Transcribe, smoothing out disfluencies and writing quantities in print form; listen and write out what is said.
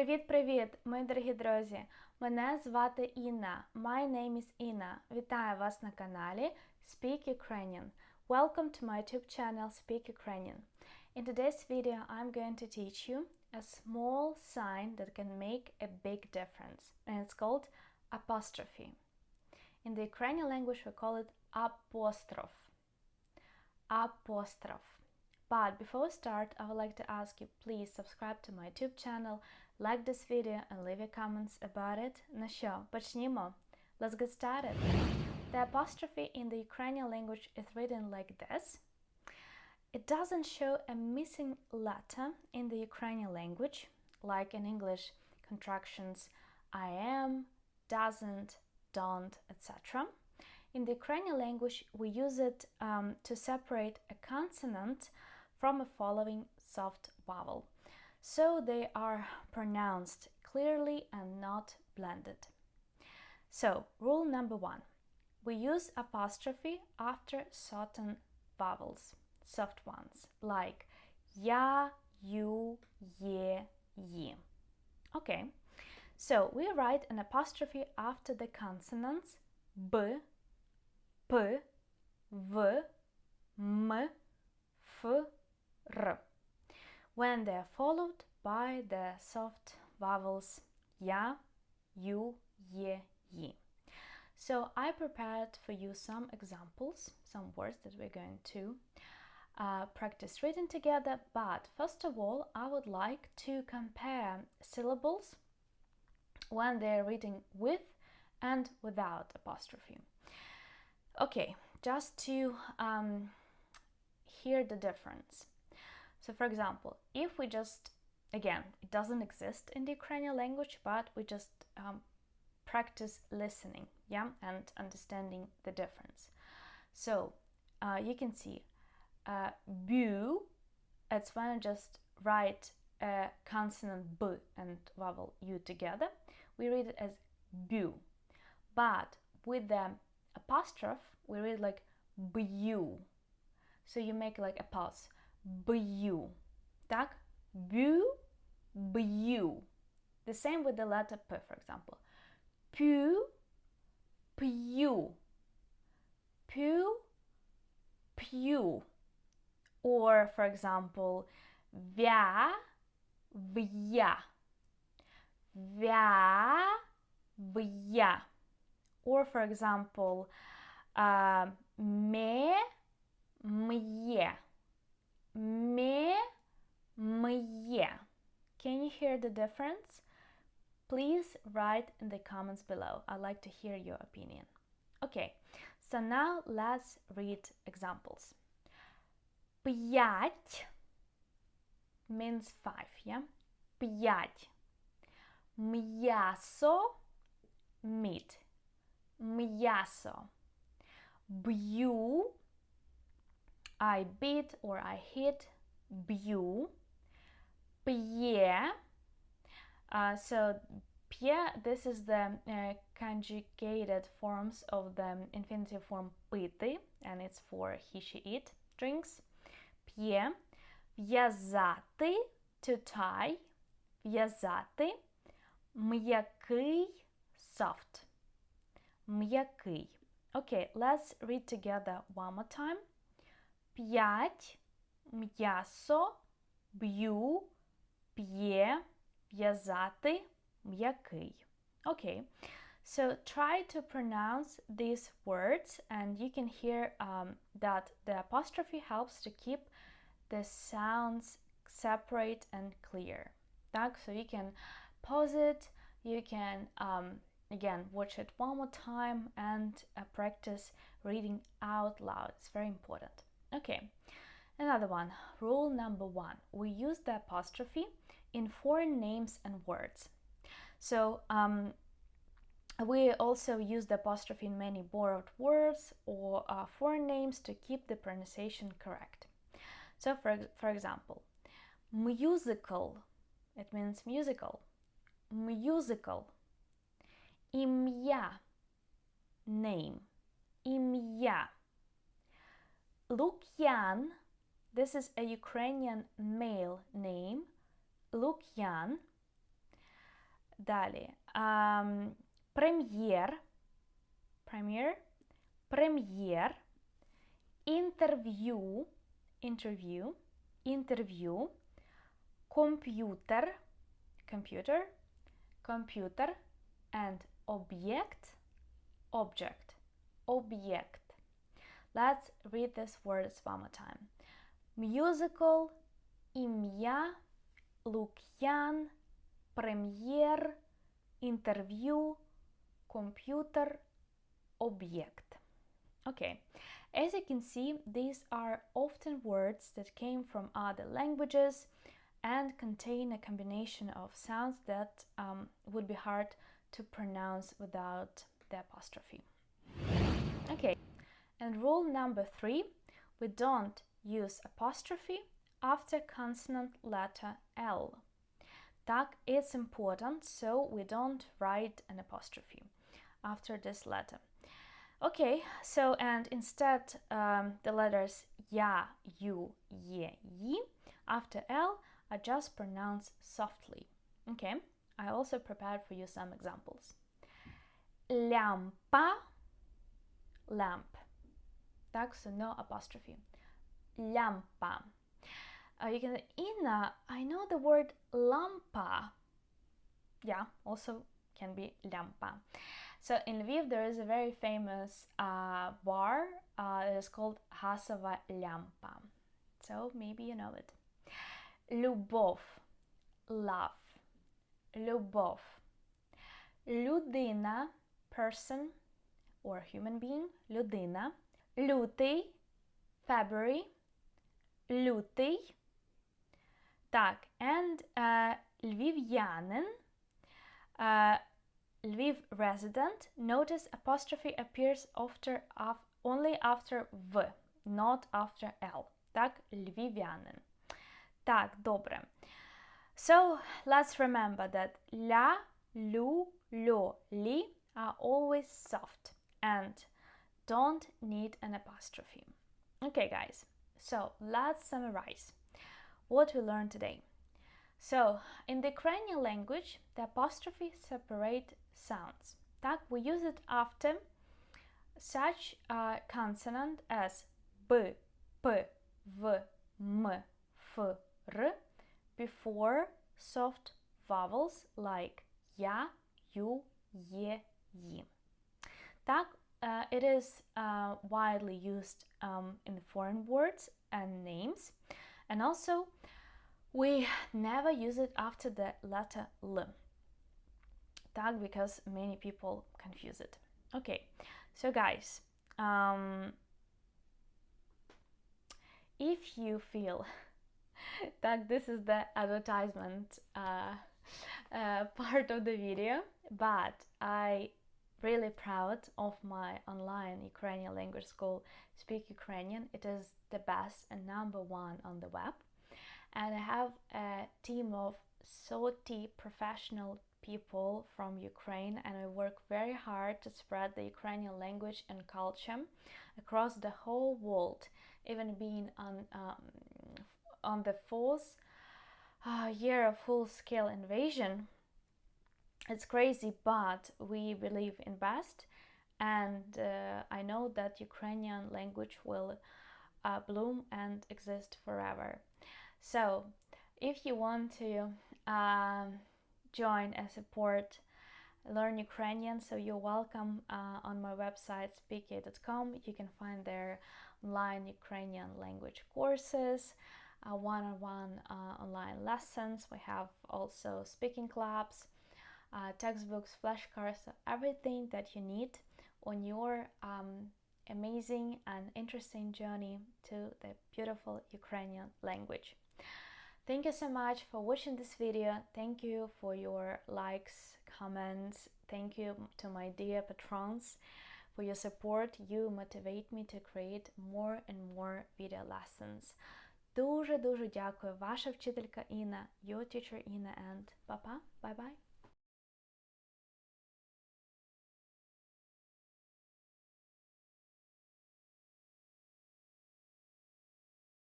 Привіт-привіт, мої дорогі друзі! Мене звати Інна. My name is Inna. Вітаю вас на каналі Speak Ukrainian. Welcome to my YouTube channel Speak Ukrainian. In today's video, I'm going to teach you a small sign that can make a big difference, and it's called apostrophe. In the Ukrainian language, we call it apostrophe. Apostrophe. But before we start, I would like to ask you, please subscribe to my YouTube channel, like this video and leave your comments about it. Ну що, почнімо. Let's get started. The apostrophe in the Ukrainian language is written like this. It doesn't show a missing letter in the Ukrainian language, like in English contractions I am, doesn't, don't, etc. In the Ukrainian language, we use it to separate a consonant from a following soft vowel, so they are pronounced clearly and not blended. So, rule number 1. We use apostrophe after certain vowels, soft ones, like ya, you, ye, yi. Okay, so we write an apostrophe after the consonants b, p, v, m, f, r, when they are followed by the soft vowels ya, you, ye, yi. So I prepared for you some examples, some words that we're going to practice reading together, but first of all I would like to compare syllables when they're reading with and without apostrophe. Okay, just to hear the difference. So for example, if we just, again, it doesn't exist in the Ukrainian language, but we just practice listening, yeah, and understanding the difference. So you can see bu, it's when I just write a consonant b and vowel u together, we read it as bu. But with the apostrophe, we read like bu. So you make like a pause. Bu. Так? Bu, bu. The same with the letter P, for example. Pu, pyu. Pu, pyu. Or, for example, vya, vya. Vya, vya. Or, for example, me, mye. Me, mye. Can you hear the difference? Please write in the comments below. I'd like to hear your opinion. Okay, so now let's read examples. П'ять means 5, yeah? П'ять. М'ясо, meat. М'ясо. Б'ю, I beat or I hit, b'ю. P'ye, so p'ye, this is the conjugated forms of the infinitive form pити, and it's for he, she, it drinks. P'ye. В'язати, to tie. В'язати. М'який, soft. М'який. Okay, let's read together one more time. П'ять, м'ясо, б'ю, п'є, в'язати, м'який. Okay, so try to pronounce these words, and you can hear that the apostrophe helps to keep the sounds separate and clear. Так, so you can pause it, you can again watch it one more time and practice reading out loud. It's very important. Okay, another one. Rule number 1. We use the apostrophe in foreign names and words. So we also use the apostrophe in many borrowed words or foreign names to keep the pronunciation correct. So for example, musical, it means musical. Musical. Ім'я, name. Ім'я. Lukyan, this is a Ukrainian male name. Lukyan. Далі. Прем'єр. Прем'єр. Інтерв'ю. Інтерв'ю. Комп'ютер. Computer. And object. Object. Let's read these words one more time. Musical, ім'я, Лук'ян, прем'єр, інтерв'ю, комп'ютер, object. Okay, as you can see, these are often words that came from other languages and contain a combination of sounds that would be hard to pronounce without the apostrophe. Okay, and rule number 3, we don't use apostrophe after consonant letter L. Так, it's important, so we don't write an apostrophe after this letter. Okay, so and instead the letters ya, you, ye, yi after L are just pronounced softly. Okay, I also prepared for you some examples. Лямпа, lamp. Так, so no apostrophe. Лямпа. You can say, Inna, I know the word lampa. Yeah, also can be лямпа. So in Lviv there is a very famous bar that is called Hasova Lampa. So maybe you know it. Любов, love. Любов. Людина, person or human being. Людина. Лютий, February. Лютий. Так, and львів'янин, Lviv resident. Notice apostrophe appears only after V, not after L. Так, львів'янин. Так, добре. So, let's remember that ля, лю, льо, лі are always soft and don't need an apostrophe. Okay, guys, so let's summarize what we learned today. So, in the Ukrainian language, the apostrophe separate sounds. Так, we use it after such a consonant as b, p, v, m, f, r before soft vowels like ya, you, ye, yi. Так, it is widely used in foreign words and names, and also we never use it after the letter L. Так, because many people confuse it. Okay, so guys, if you feel that this is the advertisement part of the video, but I really proud of my online Ukrainian language school, Speak Ukrainian. It is the best and #1 on the web. And I have a team of 30 professional people from Ukraine, and I work very hard to spread the Ukrainian language and culture across the whole world, even being on the 4th year of full-scale invasion. It's crazy, but we believe in best, and I know that Ukrainian language will bloom and exist forever. So, if you want to join and support Learn Ukrainian, so you're welcome on my website speakia.com. You can find there online Ukrainian language courses, one-on-one online lessons. We have also speaking clubs, textbooks, flashcards, so everything that you need on your amazing and interesting journey to the beautiful Ukrainian language. Thank you so much for watching this video. Thank you for your likes, comments. Thank you to my dear patrons for your support. You motivate me to create more and more video lessons. Дуже-дуже дякую. Ваша вчителька Інна, your teacher Інна, and bye-bye.